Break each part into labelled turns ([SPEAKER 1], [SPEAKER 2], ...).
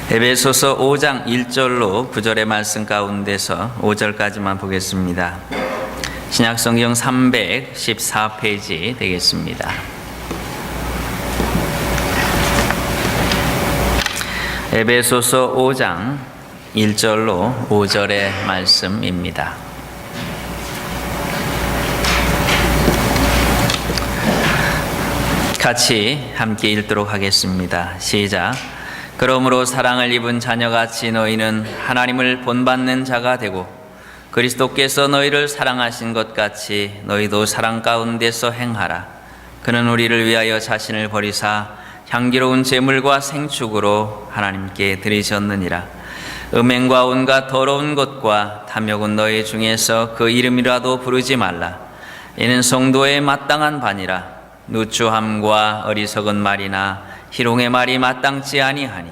[SPEAKER 1] 에베소서 5장 1절로 9절의 말씀 가운데서 5절까지만 보겠습니다. 신약성경 314페이지 되겠습니다. 에베소서 5장 1절로 5절의 말씀입니다. 같이 함께 읽도록 하겠습니다. 시작. 그러므로 사랑을 입은 자녀같이 너희는 하나님을 본받는 자가 되고 그리스도께서 너희를 사랑하신 것 같이 너희도 사랑 가운데서 행하라. 그는 우리를 위하여 자신을 버리사 향기로운 제물과 생축으로 하나님께 드리셨느니라. 음행과 온갖 더러운 것과 탐욕은 너희 중에서 그 이름이라도 부르지 말라. 이는 성도의 마땅한 바니라. 누추함과 어리석은 말이나 희롱의 말이 마땅치 아니하니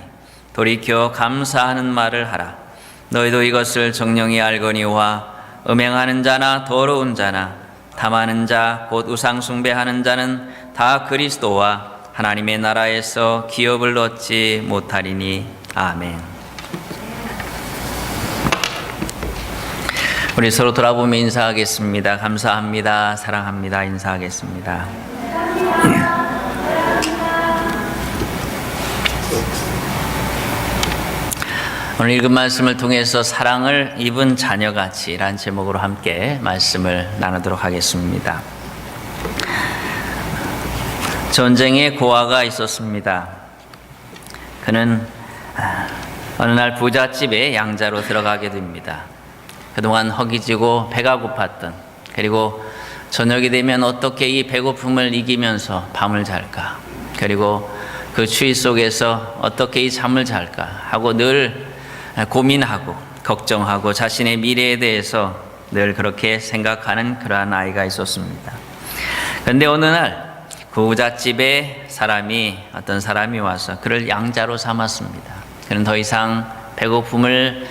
[SPEAKER 1] 돌이켜 감사하는 말을 하라. 너희도 이것을 정령이 알거니와 음행하는 자나 더러운 자나 탐하는 자 곧 우상 숭배하는 자는 다 그리스도와 하나님의 나라에서 기업을 얻지 못하리니. 아멘. 우리 서로 돌아보며 인사하겠습니다. 감사합니다. 사랑합니다. 인사하겠습니다. 오늘 읽은 말씀을 통해서 사랑을 입은 자녀같이 라는 제목으로 함께 말씀을 나누도록 하겠습니다. 전쟁에 고아가 있었습니다. 그는 어느 날 부잣집에 양자로 들어가게 됩니다. 그동안 허기지고 배가 고팠던, 그리고 저녁이 되면 어떻게 이 배고픔을 이기면서 밤을 잘까, 그리고 그 추위 속에서 어떻게 이 잠을 잘까 하고 늘 고민하고 걱정하고 자신의 미래에 대해서 늘 그렇게 생각하는 그러한 아이가 있었습니다. 그런데 어느 날 부잣집에 어떤 사람이 와서 그를 양자로 삼았습니다. 그는 더 이상 배고픔을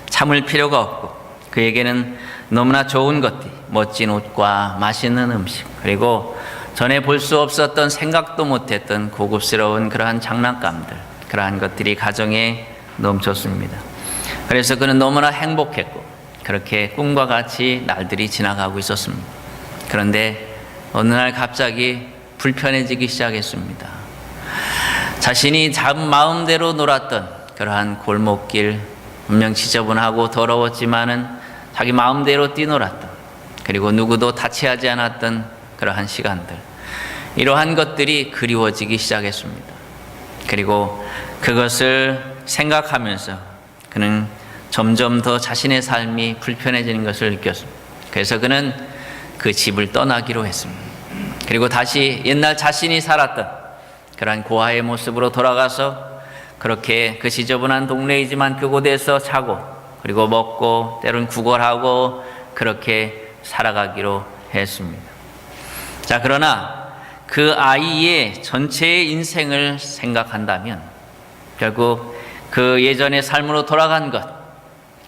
[SPEAKER 1] 참을 필요가 없고 그에게는 너무나 좋은 것들, 멋진 옷과 맛있는 음식, 그리고 전에 볼 수 없었던 생각도 못했던 고급스러운 그러한 장난감들, 그러한 것들이 가정에 넘쳤습니다. 그래서 그는 너무나 행복했고 그렇게 꿈과 같이 날들이 지나가고 있었습니다. 그런데 어느 날 갑자기 불편해지기 시작했습니다. 자신이 마음대로 놀았던 그러한 골목길, 분명 지저분하고 더러웠지만은 자기 마음대로 뛰놀았던, 그리고 누구도 타치하지 않았던 그러한 시간들, 이러한 것들이 그리워지기 시작했습니다. 그리고 그것을 생각하면서 그는 점점 더 자신의 삶이 불편해지는 것을 느꼈습니다. 그래서 그는 그 집을 떠나기로 했습니다. 그리고 다시 옛날 자신이 살았던 그러한 고아의 모습으로 돌아가서 그렇게 그 지저분한 동네이지만 그곳에서 자고, 그리고 먹고, 때론 구걸하고 그렇게 살아가기로 했습니다. 자, 그러나 그 아이의 전체의 인생을 생각한다면 결국 그 예전의 삶으로 돌아간 것,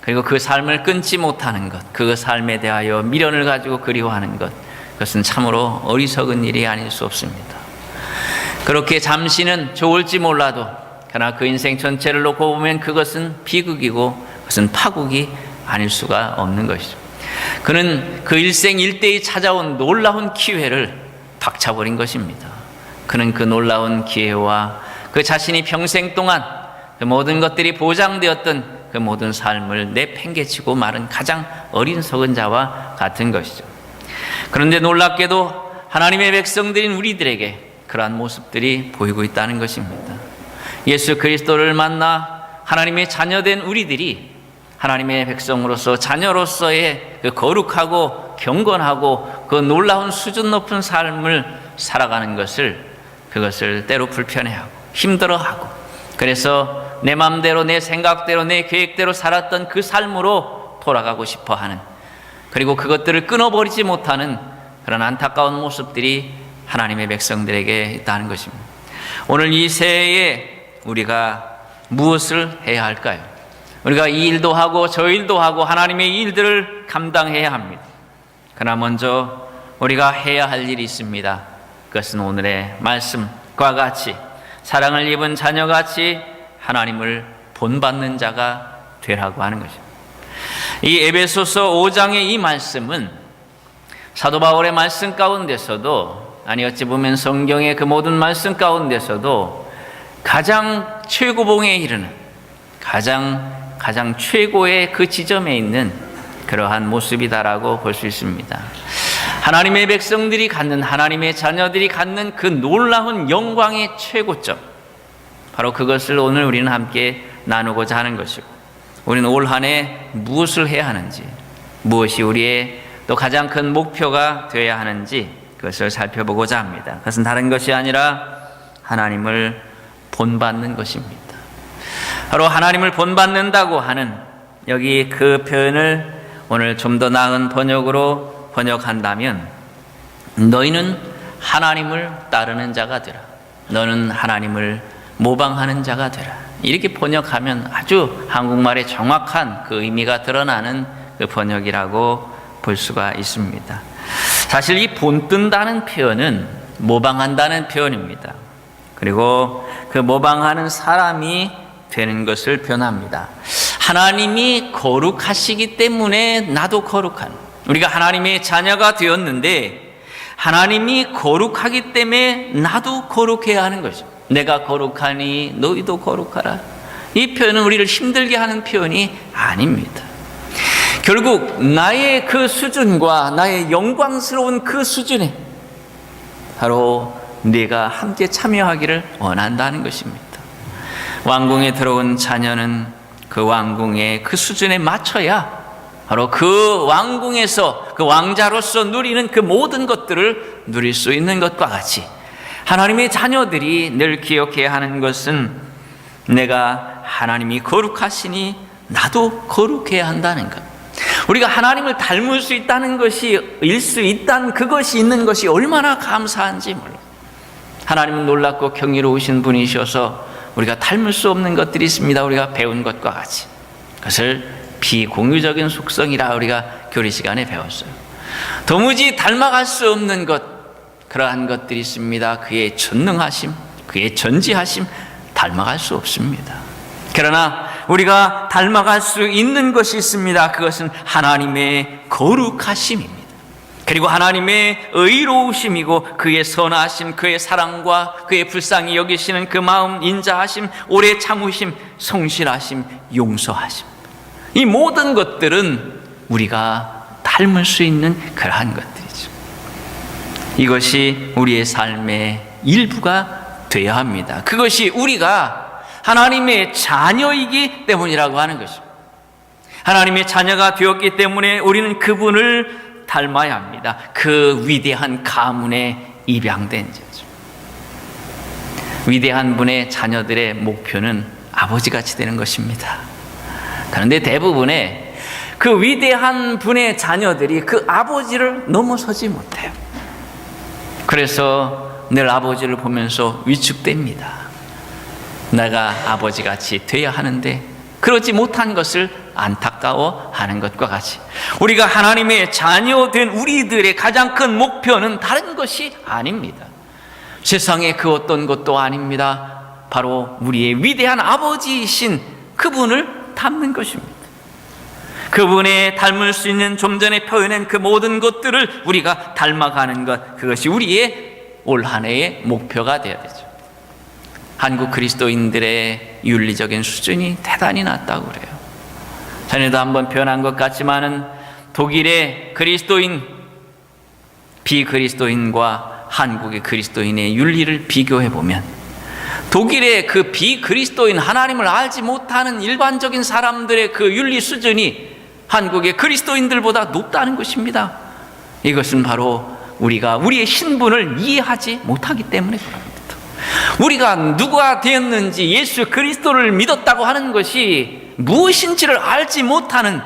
[SPEAKER 1] 그리고 그 삶을 끊지 못하는 것, 그 삶에 대하여 미련을 가지고 그리워하는 것, 그것은 참으로 어리석은 일이 아닐 수 없습니다. 그렇게 잠시는 좋을지 몰라도 그러나 그 인생 전체를 놓고 보면 그것은 비극이고 그것은 파국이 아닐 수가 없는 것이죠. 그는 그 일생일대에 찾아온 놀라운 기회를 박차버린 것입니다. 그는 그 놀라운 기회와 그 자신이 평생 동안 그 모든 것들이 보장되었던 그 모든 삶을 내팽개치고 마른 가장 어리석은 자와 같은 것이죠. 그런데 놀랍게도 하나님의 백성들인 우리들에게 그러한 모습들이 보이고 있다는 것입니다. 예수 그리스도를 만나 하나님의 자녀된 우리들이 하나님의 백성으로서, 자녀로서의 그 거룩하고 경건하고 그 놀라운 수준 높은 삶을 살아가는 그것을 때로 불편해하고 힘들어하고, 그래서 내 마음대로, 내 생각대로, 내 계획대로 살았던 그 삶으로 돌아가고 싶어하는, 그리고 그것들을 끊어버리지 못하는 그런 안타까운 모습들이 하나님의 백성들에게 있다는 것입니다. 오늘 이 새해에 우리가 무엇을 해야 할까요? 우리가 이 일도 하고 저 일도 하고 하나님의 일들을 감당해야 합니다. 그러나 먼저 우리가 해야 할 일이 있습니다. 그것은 오늘의 말씀과 같이 사랑을 입은 자녀같이 하나님을 본받는 자가 되라고 하는 것입니다. 이 에베소서 5장의 이 말씀은 사도 바울의 말씀 가운데서도, 아니 어찌 보면 성경의 그 모든 말씀 가운데서도 가장 최고봉에 이르는 가장 최고의 그 지점에 있는 그러한 모습이다라고 볼 수 있습니다. 하나님의 백성들이 갖는, 하나님의 자녀들이 갖는 그 놀라운 영광의 최고점, 바로 그것을 오늘 우리는 함께 나누고자 하는 것이고, 우리는 올 한 해 무엇을 해야 하는지, 무엇이 우리의 또 가장 큰 목표가 되어야 하는지 그것을 살펴보고자 합니다. 그것은 다른 것이 아니라 하나님을 본받는 것입니다. 바로 하나님을 본받는다고 하는 여기 그 표현을 오늘 좀 더 나은 번역으로 번역한다면, 너희는 하나님을 따르는 자가 되라, 너는 하나님을 모방하는 자가 되라, 이렇게 번역하면 아주 한국말의 정확한 그 의미가 드러나는 그 번역이라고 볼 수가 있습니다. 사실 이 본뜬다는 표현은 모방한다는 표현입니다. 그리고 그 모방하는 사람이 되는 것을 표현합니다. 하나님이 거룩하시기 때문에 나도 거룩한, 우리가 하나님의 자녀가 되었는데 하나님이 거룩하기 때문에 나도 거룩해야 하는 것입니다. 내가 거룩하니 너희도 거룩하라. 이 표현은 우리를 힘들게 하는 표현이 아닙니다. 결국 나의 그 수준과 나의 영광스러운 그 수준에 바로 네가 함께 참여하기를 원한다는 것입니다. 왕궁에 들어온 자녀는 그 왕궁의 그 수준에 맞춰야 바로 그 왕궁에서 그 왕자로서 누리는 그 모든 것들을 누릴 수 있는 것과 같이, 하나님의 자녀들이 늘 기억해야 하는 것은 내가 하나님이 거룩하시니 나도 거룩해야 한다는 것. 우리가 하나님을 닮을 수 있다는 것이, 일 수 있다는 그것이 있는 것이 얼마나 감사한지 몰라요. 하나님은 놀랍고 경이로우신 분이셔서 우리가 닮을 수 없는 것들이 있습니다. 우리가 배운 것과 같이. 그것을 비공유적인 속성이라 우리가 교리 시간에 배웠어요. 도무지 닮아갈 수 없는 것, 그러한 것들이 있습니다. 그의 전능하심, 그의 전지하심, 닮아갈 수 없습니다. 그러나 우리가 닮아갈 수 있는 것이 있습니다. 그것은 하나님의 거룩하심입니다. 그리고 하나님의 의로우심이고, 그의 선하심, 그의 사랑과 그의 불쌍히 여기시는 그 마음, 인자하심, 오래 참으심, 성실하심, 용서하심, 이 모든 것들은 우리가 닮을 수 있는 그러한 것들이죠. 이것이 우리의 삶의 일부가 되어야 합니다. 그것이 우리가 하나님의 자녀이기 때문이라고 하는 것입니다. 하나님의 자녀가 되었기 때문에 우리는 그분을 닮아야 합니다. 그 위대한 가문에 입양된 자죠. 위대한 분의 자녀들의 목표는 아버지같이 되는 것입니다. 그런데 대부분의 그 위대한 분의 자녀들이 그 아버지를 넘어서지 못해요. 그래서 늘 아버지를 보면서 위축됩니다. 내가 아버지같이 돼야 하는데 그러지 못한 것을 안타까워하는 것과 같이, 우리가 하나님의 자녀된 우리들의 가장 큰 목표는 다른 것이 아닙니다. 세상의 그 어떤 것도 아닙니다. 바로 우리의 위대한 아버지이신 그분을 닮는 것입니다. 그분의 닮을 수 있는, 좀 전에 표현한 그 모든 것들을 우리가 닮아가는 것, 그것이 우리의 올 한 해의 목표가 되어야 되죠. 한국 그리스도인들의 윤리적인 수준이 대단히 낮다고 그래요. 전에도 한번 표현한 것 같지만은 독일의 그리스도인, 비그리스도인과 한국의 그리스도인의 윤리를 비교해 보면, 독일의 그 비그리스도인, 하나님을 알지 못하는 일반적인 사람들의 그 윤리 수준이 한국의 그리스도인들보다 높다는 것입니다. 이것은 바로 우리가 우리의 신분을 이해하지 못하기 때문에 그럽니다. 우리가 누가 되었는지, 예수 그리스도를 믿었다고 하는 것이 무엇인지를 알지 못하는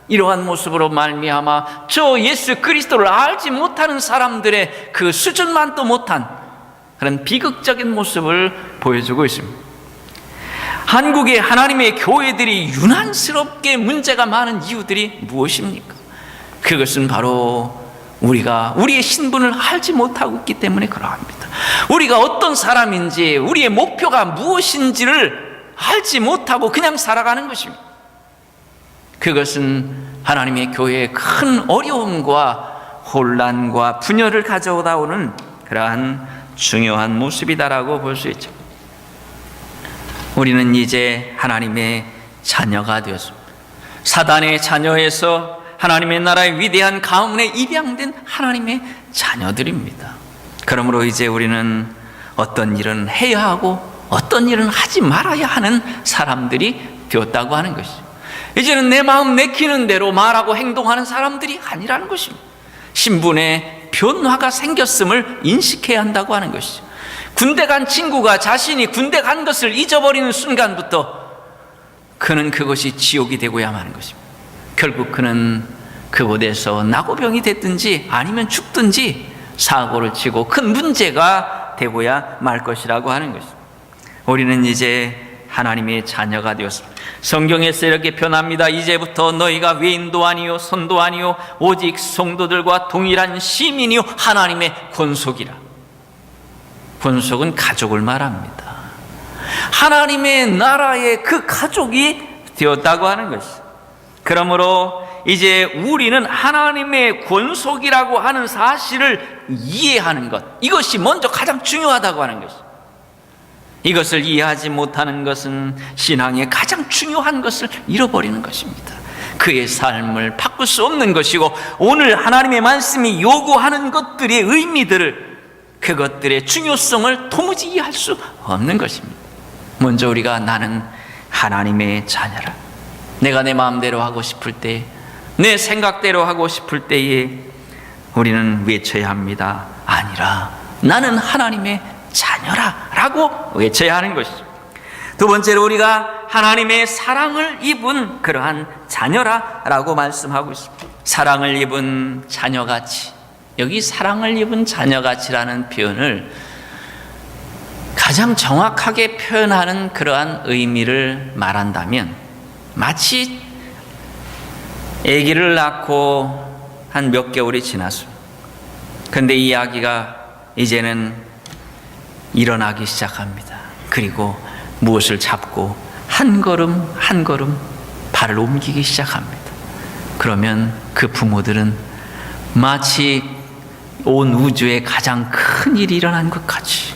[SPEAKER 1] 이러한 모습으로 말미암아 저 예수 그리스도를 알지 못하는 사람들의 그 수준만도 못한 그런 비극적인 모습을 보여주고 있습니다. 한국의 하나님의 교회들이 유난스럽게 문제가 많은 이유들이 무엇입니까? 그것은 바로 우리가 우리의 신분을 알지 못하고 있기 때문에 그러합니다. 우리가 어떤 사람인지, 우리의 목표가 무엇인지를 알지 못하고 그냥 살아가는 것입니다. 그것은 하나님의 교회에 큰 어려움과 혼란과 분열을 가져오다 오는 그러한 중요한 모습이다라고 볼 수 있죠. 우리는 이제 하나님의 자녀가 되었습니다. 사단의 자녀에서 하나님의 나라의 위대한 가문에 입양된 하나님의 자녀들입니다. 그러므로 이제 우리는 어떤 일은 해야 하고 어떤 일은 하지 말아야 하는 사람들이 되었다고 하는 것이죠. 이제는 내 마음 내키는 대로 말하고 행동하는 사람들이 아니라는 것입니다. 신분의 변화가 생겼음을 인식해야 한다고 하는 것이죠. 군대 간 친구가 자신이 군대 간 것을 잊어버리는 순간부터 그는 그것이 지옥이 되고야 마는 것입니다. 결국 그는 그곳에서 나고병이 됐든지 아니면 죽든지 사고를 치고 큰 문제가 되고야 말 것이라고 하는 것입니다. 우리는 이제 하나님의 자녀가 되었습니다. 성경에서 이렇게 표현합니다. 이제부터 너희가 외인도 아니요 손도 아니요 오직 성도들과 동일한 시민이요 하나님의 권속이라. 권속은 가족을 말합니다. 하나님의 나라의 그 가족이 되었다고 하는 것이죠. 그러므로 이제 우리는 하나님의 권속이라고 하는 사실을 이해하는 것, 이것이 먼저 가장 중요하다고 하는 것이죠. 이것을 이해하지 못하는 것은 신앙의 가장 중요한 것을 잃어버리는 것입니다. 그의 삶을 바꿀 수 없는 것이고, 오늘 하나님의 말씀이 요구하는 것들의 의미들을, 그것들의 중요성을 도무지 이해할 수 없는 것입니다. 먼저 우리가 나는 하나님의 자녀라. 내가 내 마음대로 하고 싶을 때, 내 생각대로 하고 싶을 때에 우리는 외쳐야 합니다. 아니라 나는 하나님의 자녀라 라고 외쳐야 하는 것이죠. 두 번째로 우리가 하나님의 사랑을 입은 그러한 자녀라 라고 말씀하고 있습니다. 사랑을 입은 자녀같이, 여기 사랑을 입은 자녀같이라는 표현을 가장 정확하게 표현하는 그러한 의미를 말한다면, 마치 아기를 낳고 한 몇 개월이 지났습니다. 그런데 이 아기가 이제는 일어나기 시작합니다. 그리고 무엇을 잡고 한 걸음 한 걸음 발을 옮기기 시작합니다. 그러면 그 부모들은 마치 온 우주에 가장 큰 일이 일어난 것 같이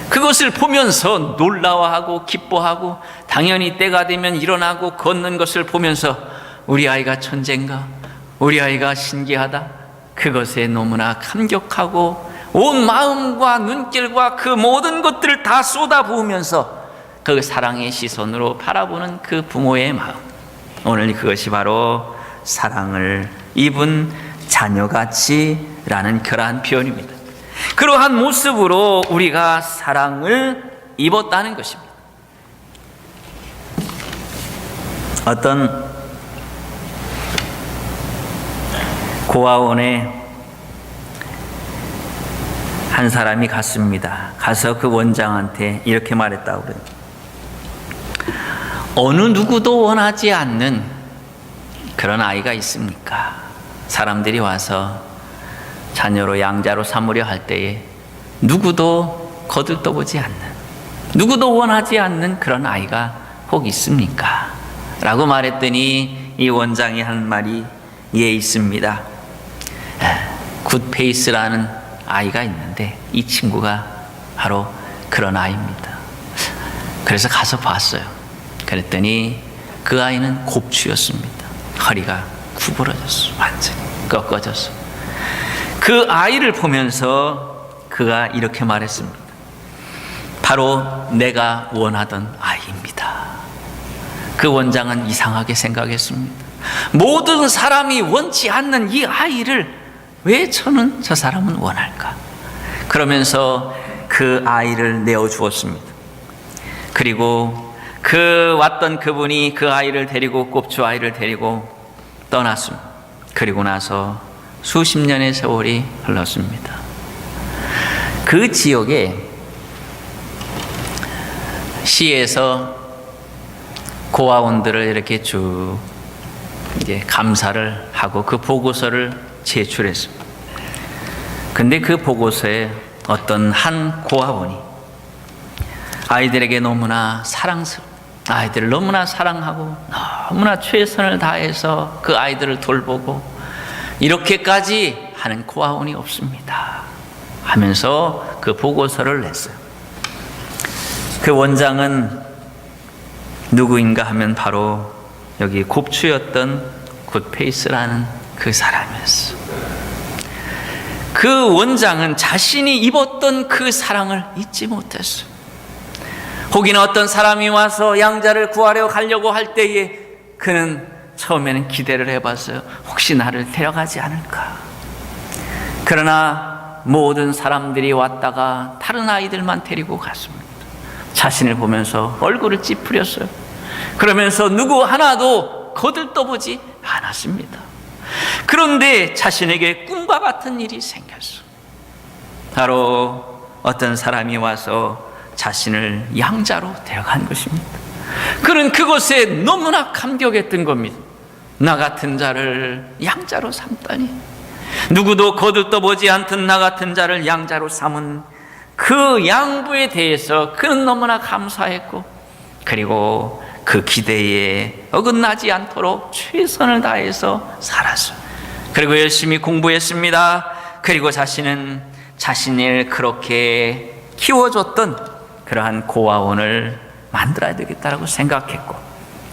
[SPEAKER 1] 그것을 보면서 놀라워하고 기뻐하고, 당연히 때가 되면 일어나고 걷는 것을 보면서 우리 아이가 천재인가? 우리 아이가 신기하다? 그것에 너무나 감격하고 온 마음과 눈길과 그 모든 것들을 다 쏟아부으면서 그 사랑의 시선으로 바라보는 그 부모의 마음, 오늘 그것이 바로 사랑을 입은 자녀같이라는 그러한 표현입니다. 그러한 모습으로 우리가 사랑을 입었다는 것입니다. 어떤 고아원에 한 사람이 갔습니다. 가서 그 원장한테 이렇게 말했다고 그래요. 어느 누구도 원하지 않는 그런 아이가 있습니까? 사람들이 와서 자녀로 양자로 삼으려 할 때에 누구도 거들떠보지 않는, 누구도 원하지 않는 그런 아이가 혹 있습니까? 라고 말했더니 이 원장이 한 말이 예, 있습니다. 굿페이스라는 아이가 있는데 이 친구가 바로 그런 아이입니다. 그래서 가서 봤어요. 그랬더니 그 아이는 곱추였습니다. 허리가 구부러졌어. 완전히 꺾어졌어. 그 아이를 보면서 그가 이렇게 말했습니다. 바로 내가 원하던 아이입니다. 그 원장은 이상하게 생각했습니다. 모든 사람이 원치 않는 이 아이를 왜 저는 저 사람은 원할까? 그러면서 그 아이를 내어주었습니다. 그리고 그 왔던 그분이 그 아이를 데리고, 곱추 아이를 데리고 떠났습니다. 그리고 나서 수십 년의 세월이 흘렀습니다. 그 지역에 시에서 고아원들을 이렇게 쭉 이제 감사를 하고 그 보고서를 제출했습니다. 근데 그 보고서에 어떤 한 고아원이 아이들에게 너무나 사랑스럽고 아이들을 너무나 사랑하고 너무나 최선을 다해서 그 아이들을 돌보고 이렇게까지 하는 고아원이 없습니다 하면서 그 보고서를 냈어요. 그 원장은 누구인가 하면 바로 여기 곱추였던 굿페이스라는 그 사람이었어. 그 원장은 자신이 입었던 그 사랑을 잊지 못했어. 혹이나 어떤 사람이 와서 양자를 구하려 가려고 할 때에 그는 처음에는 기대를 해봤어요. 혹시 나를 데려가지 않을까. 그러나 모든 사람들이 왔다가 다른 아이들만 데리고 갔습니다. 자신을 보면서 얼굴을 찌푸렸어요. 그러면서 누구 하나도 거들떠보지 않았습니다. 그런데 자신에게 꿈과 같은 일이 생겼어. 바로 어떤 사람이 와서 자신을 양자로 데려간 것입니다. 그는 그것에 너무나 감격했던 겁니다. 나 같은 자를 양자로 삼다니. 누구도 거들떠보지 않던 나 같은 자를 양자로 삼은 그 양부에 대해서 그는 너무나 감사했고, 그리고 그 기대에 어긋나지 않도록 최선을 다해서 살았어요. 그리고 열심히 공부했습니다. 그리고 자신은 자신을 그렇게 키워줬던 그러한 고아원을 만들어야 되겠다라고 생각했고,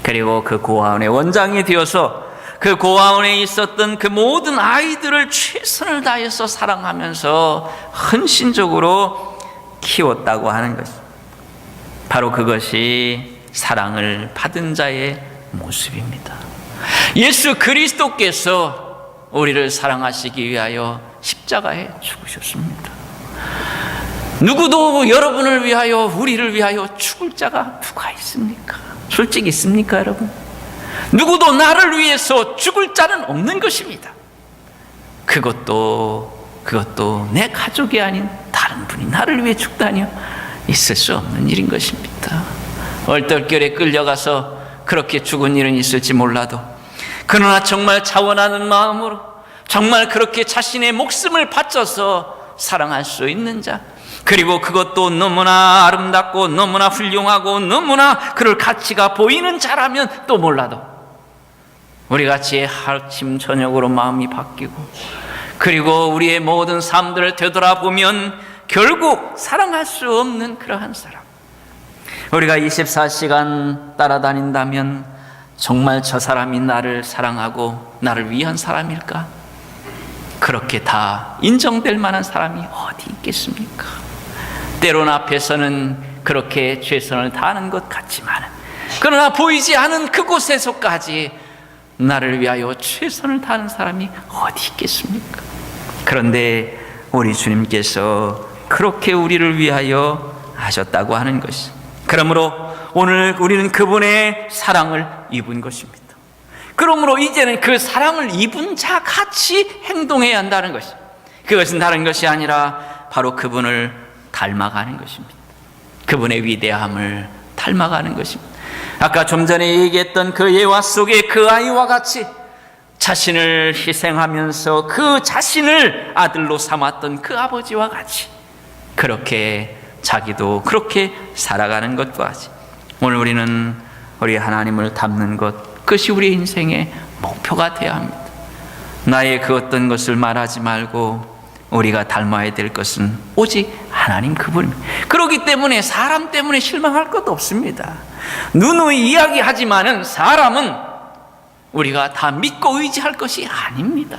[SPEAKER 1] 그리고 그 고아원의 원장이 되어서 그 고아원에 있었던 그 모든 아이들을 최선을 다해서 사랑하면서 헌신적으로 키웠다고 하는 것입니다. 바로 그것이 사랑을 받은 자의 모습입니다. 예수 그리스도께서 우리를 사랑하시기 위하여 십자가에 죽으셨습니다. 누구도 여러분을 위하여, 우리를 위하여 죽을 자가 누가 있습니까? 솔직히 있습니까, 여러분? 누구도 나를 위해서 죽을 자는 없는 것입니다. 그것도 내 가족이 아닌 다른 분이 나를 위해 죽다니요? 있을 수 없는 일인 것입니다. 얼떨결에 끌려가서 그렇게 죽은 일은 있을지 몰라도, 그러나 정말 자원하는 마음으로 정말 그렇게 자신의 목숨을 바쳐서 사랑할 수 있는 자, 그리고 그것도 너무나 아름답고 너무나 훌륭하고 너무나 그럴 가치가 보이는 자라면 또 몰라도, 우리같이 아침 저녁으로 마음이 바뀌고 그리고 우리의 모든 삶들을 되돌아보면 결국 사랑할 수 없는 그러한 사람, 우리가 24시간 따라다닌다면 정말 저 사람이 나를 사랑하고 나를 위한 사람일까? 그렇게 다 인정될 만한 사람이 어디 있겠습니까? 때론 앞에서는 그렇게 최선을 다하는 것 같지만, 그러나 보이지 않은 그곳에서까지 나를 위하여 최선을 다하는 사람이 어디 있겠습니까? 그런데 우리 주님께서 그렇게 우리를 위하여 하셨다고 하는 것이, 그러므로 오늘 우리는 그분의 사랑을 입은 것입니다. 그러므로 이제는 그 사랑을 입은 자 같이 행동해야 한다는 것이, 그것은 다른 것이 아니라 바로 그분을 닮아가는 것입니다. 그분의 위대함을 닮아가는 것입니다. 아까 좀 전에 얘기했던 그 예화 속의 그 아이와 같이 자신을 희생하면서 그 자신을 아들로 삼았던 그 아버지와 같이 그렇게 자기도 그렇게 살아가는 것과 같이, 오늘 우리는 우리 하나님을 닮는 것, 그것이 우리 인생의 목표가 되어야 합니다. 나의 그 어떤 것을 말하지 말고 우리가 닮아야 될 것은 오직 하나님 그분입니다. 그렇기 때문에 사람 때문에 실망할 것도 없습니다. 누누이 이야기하지만은 사람은 우리가 다 믿고 의지할 것이 아닙니다.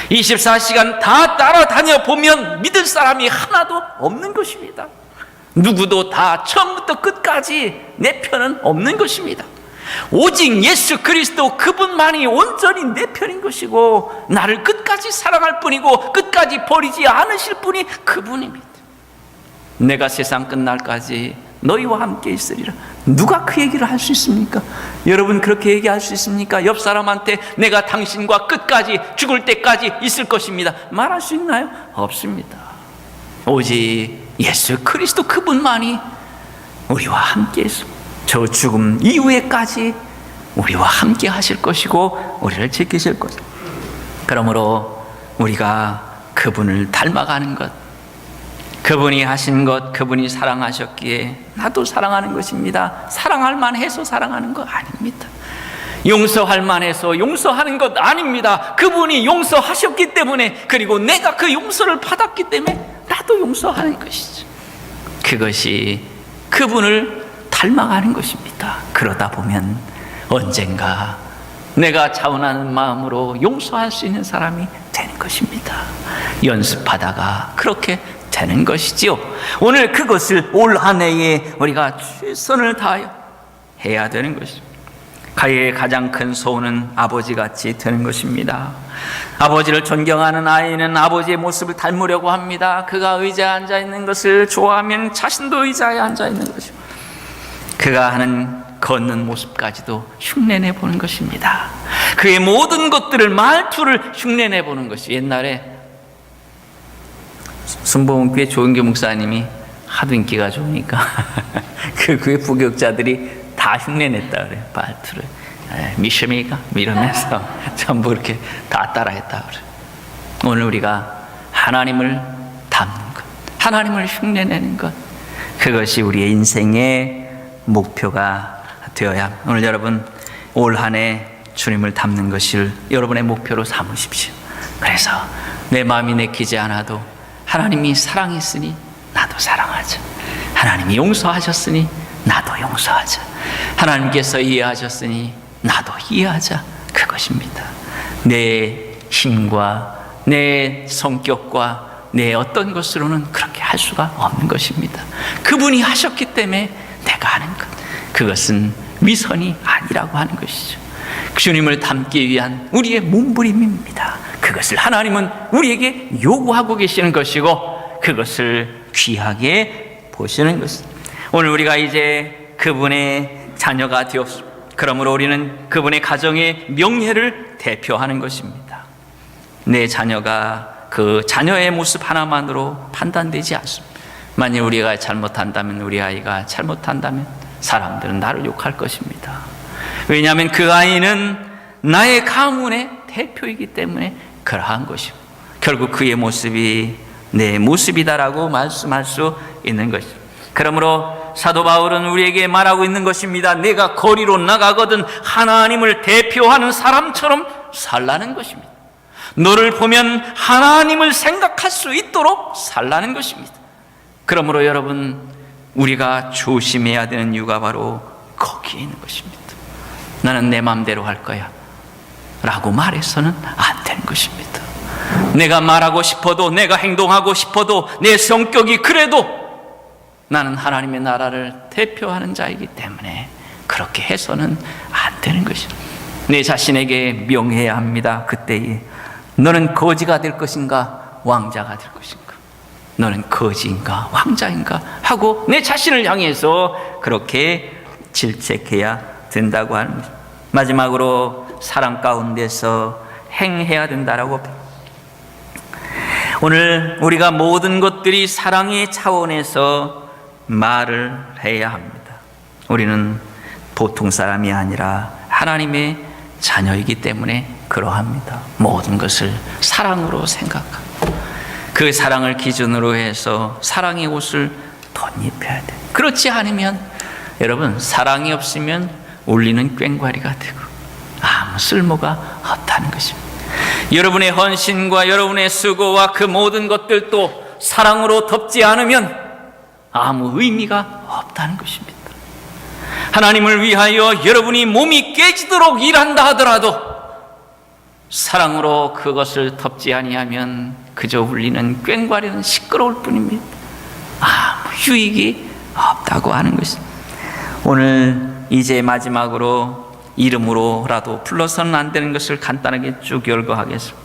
[SPEAKER 1] 24시간 다 따라다녀 보면 믿을 사람이 하나도 없는 것입니다. 누구도 다 처음부터 끝까지 내 편은 없는 것입니다. 오직 예수 그리스도 그분만이 온전히 내 편인 것이고, 나를 끝까지 사랑할 뿐이고 끝까지 버리지 않으실 분이 그분입니다. 내가 세상 끝날까지 너희와 함께 있으리라. 누가 그 얘기를 할 수 있습니까? 여러분 그렇게 얘기할 수 있습니까? 옆 사람한테 내가 당신과 끝까지 죽을 때까지 있을 것입니다 말할 수 있나요? 없습니다. 오직 예수 그리스도 그분만이 우리와 함께 있습니다. 저 죽음 이후에까지 우리와 함께 하실 것이고 우리를 지키실 것입니다. 그러므로 우리가 그분을 닮아가는 것, 그분이 하신 것, 그분이 사랑하셨기에 나도 사랑하는 것입니다. 사랑할 만해서 사랑하는 거 아닙니다. 용서할 만해서 용서하는 것 아닙니다. 그분이 용서하셨기 때문에, 그리고 내가 그 용서를 받았기 때문에 나도 용서하는 것이죠. 그것이 그분을 닮아가는 것입니다. 그러다 보면 언젠가 내가 자원하는 마음으로 용서할 수 있는 사람이 되는 것입니다. 연습하다가 그렇게 되는 것이지요. 오늘 그것을 올 한 해에 우리가 최선을 다하여 해야 되는 것입니다. 가해의 가장 큰 소원은 아버지같이 되는 것입니다. 아버지를 존경하는 아이는 아버지의 모습을 닮으려고 합니다. 그가 의자에 앉아있는 것을 좋아하면 자신도 의자에 앉아있는 것이고, 그가 하는 걷는 모습까지도 흉내내 보는 것입니다. 그의 모든 것들을, 말투를 흉내내 보는 것이, 옛날에 순복음교회 조은교 목사님이 하도 인기가 좋으니까 그 교회 부교육자들이 다 흉내냈다 그래요. 말투를 미셔미가 이러면서 전부 이렇게 다 따라했다 그래요. 오늘 우리가 하나님을 닮는 것, 하나님을 흉내내는 것, 그것이 우리의 인생의 목표가 되어야 합니다. 오늘 여러분 올 한 해 주님을 닮는 것을 여러분의 목표로 삼으십시오. 그래서 내 마음이 내키지 않아도 하나님이 사랑했으니 나도 사랑하자. 하나님이 용서하셨으니 나도 용서하자. 하나님께서 이해하셨으니 나도 이해하자. 그것입니다. 내 힘과 내 성격과 내 어떤 것으로는 그렇게 할 수가 없는 것입니다. 그분이 하셨기 때문에 내가 하는 것, 그것은 위선이 아니라고 하는 것이죠. 주님을 닮기 위한 우리의 몸부림입니다. 그것을 하나님은 우리에게 요구하고 계시는 것이고, 그것을 귀하게 보시는 것입니다. 오늘 우리가 이제 그분의 자녀가 되었습니다. 그러므로 우리는 그분의 가정의 명예를 대표하는 것입니다. 내 자녀가 그 자녀의 모습 하나만으로 판단되지 않습니다. 만일 우리가 잘못한다면, 우리 아이가 잘못한다면 사람들은 나를 욕할 것입니다. 왜냐하면 그 아이는 나의 가문의 대표이기 때문에 그러한 것이고, 결국 그의 모습이 내 모습이다라고 말씀할 수 있는 것입니다. 그러므로 사도 바울은 우리에게 말하고 있는 것입니다. 내가 거리로 나가거든 하나님을 대표하는 사람처럼 살라는 것입니다. 너를 보면 하나님을 생각할 수 있도록 살라는 것입니다. 그러므로 여러분, 우리가 조심해야 되는 이유가 바로 거기에 있는 것입니다. 나는 내 마음대로 할 거야 라고 말해서는 안 되는 것입니다. 내가 말하고 싶어도, 내가 행동하고 싶어도, 내 성격이 그래도 나는 하나님의 나라를 대표하는 자이기 때문에 그렇게 해서는 안 되는 것입니다. 내 자신에게 명해야 합니다. 그때에 너는 거지가 될 것인가, 왕자가 될 것인가, 너는 거지인가 왕자인가 하고 내 자신을 향해서 그렇게 질책해야 된다고 하는 것입니다. 마지막으로 사랑 가운데서 행해야 된다라고. 오늘 우리가 모든 것들이 사랑의 차원에서 말을 해야 합니다. 우리는 보통 사람이 아니라 하나님의 자녀이기 때문에 그러합니다. 모든 것을 사랑으로 생각하고 그 사랑을 기준으로 해서 사랑의 옷을 덧입혀야 돼요. 그렇지 않으면 여러분, 사랑이 없으면 울리는 꽹과리가 되고 아무 쓸모가 없다는 것입니다. 여러분의 헌신과 여러분의 수고와 그 모든 것들도 사랑으로 덮지 않으면 아무 의미가 없다는 것입니다. 하나님을 위하여 여러분이 몸이 깨지도록 일한다 하더라도 사랑으로 그것을 덮지 아니하면 그저 울리는 꽹과리는 시끄러울 뿐입니다. 아무 유익이 없다고 하는 것입니다. 오늘 이제 마지막으로 이름으로라도 불러서는 안 되는 것을 간단하게 쭉 열거하겠습니다.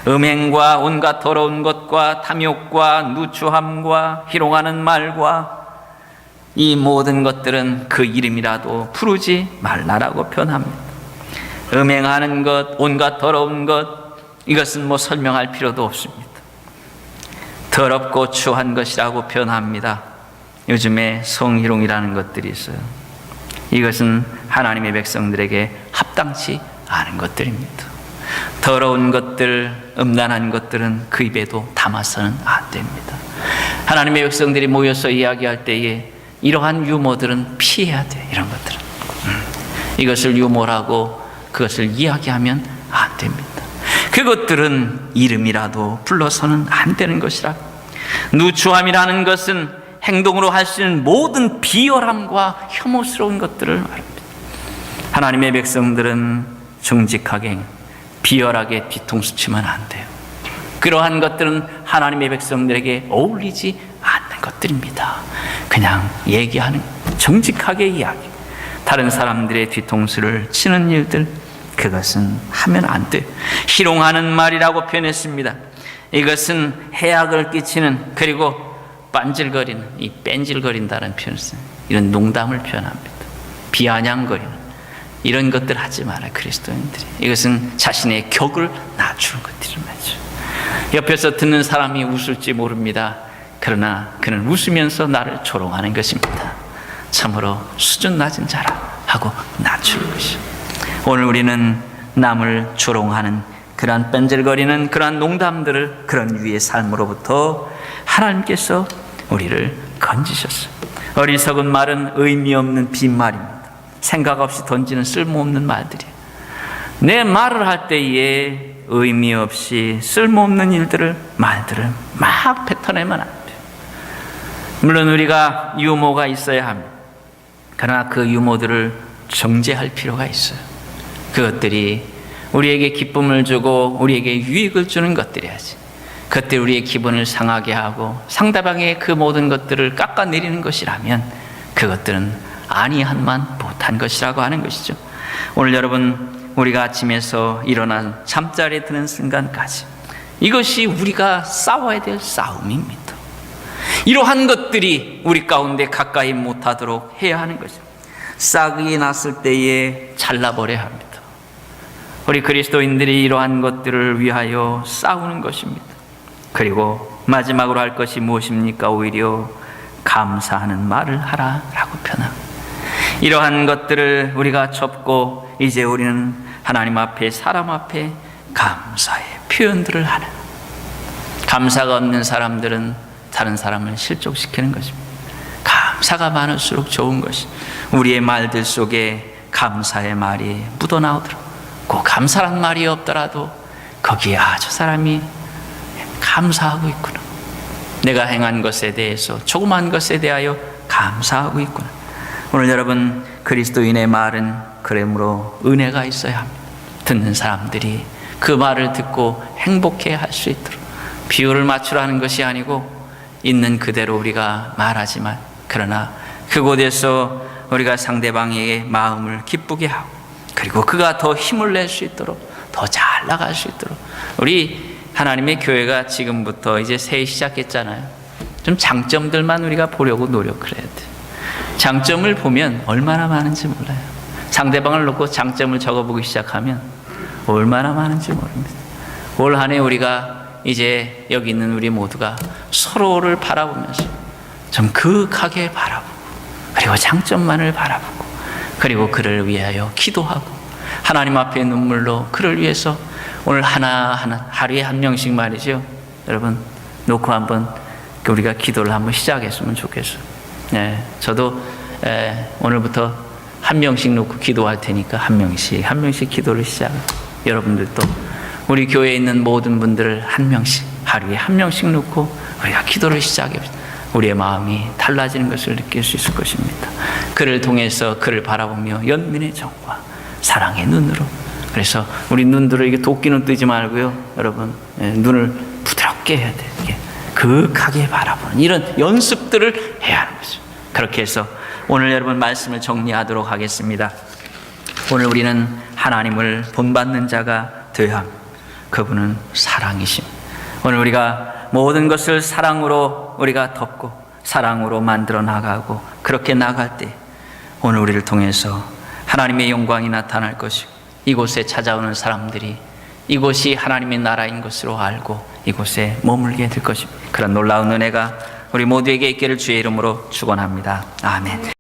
[SPEAKER 1] 음행과 온갖 더러운 것과 탐욕과 누추함과 희롱하는 말과 이 모든 것들은 그 이름이라도 부르지 말라라고 표현합니다. 음행하는 것, 온갖 더러운 것, 이것은 뭐 설명할 필요도 없습니다. 더럽고 추한 것이라고 표현합니다. 요즘에 성희롱이라는 것들이 있어요. 이것은 하나님의 백성들에게 합당치 않은 것들입니다. 더러운 것들, 음란한 것들은 그 입에도 담아서는 안 됩니다. 하나님의 백성들이 모여서 이야기할 때에 이러한 유머들은 피해야 돼. 이런 것들은 이것을 유머라고 그것을 이야기하면 안 됩니다. 그것들은 이름이라도 불러서는 안 되는 것이라. 누추함이라는 것은 행동으로 할 수 있는 모든 비열함과 혐오스러운 것들을 말합니다. 하나님의 백성들은 정직하게 비열하게 뒤통수 치면 안 돼요. 그러한 것들은 하나님의 백성들에게 어울리지 않는 것들입니다. 그냥 얘기하는, 정직하게 이야기, 다른 사람들의 뒤통수를 치는 일들, 그것은 하면 안 돼요. 희롱하는 말이라고 표현했습니다. 이것은 해악을 끼치는, 그리고 빤질거리는, 이 뺀질거린다는 표현을 써요. 이런 농담을 표현합니다. 비아냥거리는 이런 것들 하지 마라, 그리스도인들이. 이것은 자신의 격을 낮추는 것들을 말이죠. 옆에서 듣는 사람이 웃을지 모릅니다. 그러나 그는 웃으면서 나를 조롱하는 것입니다. 참으로 수준 낮은 자라 하고 낮추는 것이죠. 오늘 우리는 남을 조롱하는 그러한 뺀질거리는 그러한 농담들을, 그런 유의 삶으로부터 하나님께서 우리를 건지셨어요. 어리석은 말은 의미 없는 빈말입니다. 생각 없이 던지는 쓸모없는 말들이에요. 내 말을 할 때에 의미 없이 쓸모없는 말들을 막 뱉어내면 안 돼요. 물론 우리가 유머가 있어야 합니다. 그러나 그 유머들을 정제할 필요가 있어요. 그것들이 우리에게 기쁨을 주고 우리에게 유익을 주는 것들이야지. 그때 우리의 기분을 상하게 하고 상대방의 그 모든 것들을 깎아내리는 것이라면 그것들은 아니한만 못한 것이라고 하는 것이죠. 오늘 여러분, 우리가 아침에서 일어난 잠자리에 드는 순간까지 이것이 우리가 싸워야 될 싸움입니다. 이러한 것들이 우리 가운데 가까이 못하도록 해야 하는 것입니다. 싹이 났을 때에 잘라버려야 합니다. 우리 그리스도인들이 이러한 것들을 위하여 싸우는 것입니다. 그리고 마지막으로 할 것이 무엇입니까? 오히려 감사하는 말을 하라라고 표현합니다. 이러한 것들을 우리가 접고 이제 우리는 하나님 앞에, 사람 앞에 감사의 표현들을 하는, 감사가 없는 사람들은 다른 사람을 실족시키는 것입니다. 감사가 많을수록 좋은 것이, 우리의 말들 속에 감사의 말이 묻어나오도록, 그 감사란 말이 없더라도 거기에 저 사람이 감사하고 있구나, 내가 행한 것에 대해서, 조그만 것에 대하여 감사하고 있구나. 오늘 여러분, 그리스도인의 말은 그러므로 은혜가 있어야 합니다. 듣는 사람들이 그 말을 듣고 행복해 할 수 있도록, 비율을 맞추라는 것이 아니고 있는 그대로 우리가 말하지만, 그러나 그곳에서 우리가 상대방에게 마음을 기쁘게 하고, 그리고 그가 더 힘을 낼 수 있도록, 더 잘 나갈 수 있도록, 우리 하나님의 교회가 지금부터 이제 새해 시작했잖아요. 좀 장점들만 우리가 보려고 노력을 해야 돼요. 장점을 보면 얼마나 많은지 몰라요. 상대방을 놓고 장점을 적어보기 시작하면 얼마나 많은지 모릅니다. 올 한 해 우리가 이제 여기 있는 우리 모두가 서로를 바라보면서 좀 그윽하게 바라보고, 그리고 장점만을 바라보고, 그리고 그를 위하여 기도하고 하나님 앞에 눈물로 그를 위해서 오늘 하나하나 하루에 한 명씩 말이죠. 여러분 놓고 한번 우리가 기도를 한번 시작했으면 좋겠어요. 네, 저도 오늘부터 한 명씩 놓고 기도할 테니까 한 명씩 기도를 시작해요. 여러분들도 우리 교회에 있는 모든 분들을 한 명씩, 하루에 한 명씩 놓고 우리가 기도를 시작해요. 우리의 마음이 달라지는 것을 느낄 수 있을 것입니다. 그를 통해서 그를 바라보며 연민의 정과 사랑의 눈으로, 그래서 우리 눈들을 이게 도끼는 뜨지 말고요, 여러분 눈을 부드럽게 해야 돼요. 그윽하게 바라보는 이런 연습들을 해야 하는 거죠. 그렇게 해서 오늘 여러분 말씀을 정리하도록 하겠습니다. 오늘 우리는 하나님을 본받는 자가 되어야 합니다. 그분은 사랑이십니다. 오늘 우리가 모든 것을 사랑으로 우리가 덮고 사랑으로 만들어 나가고 그렇게 나갈 때 오늘 우리를 통해서 하나님의 영광이 나타날 것이고, 이곳에 찾아오는 사람들이 이곳이 하나님의 나라인 것으로 알고 이곳에 머물게 될 것입니다. 그런 놀라운 은혜가 우리 모두에게 있기를 주의 이름으로 축원합니다. 아멘.